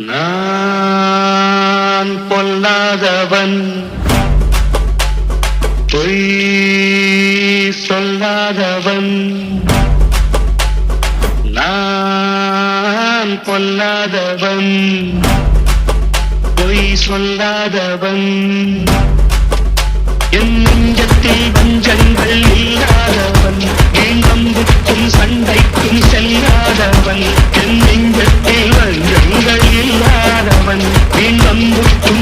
நான் பொல்லாதவன், பொய் சொல்லாதவன். நான் பொல்லாதவன், பொய் சொல்லாதவன். என் நெஞ்சத்தில் வஞ்சங்கள் இல்லாதவன், என் நம்புக்கும் சண்டைக்கும் செல்லாதவன். என் நெஞ்சத்தில் வஞ்சங்கள் இல்லாதவன், என் நம்புக்கும்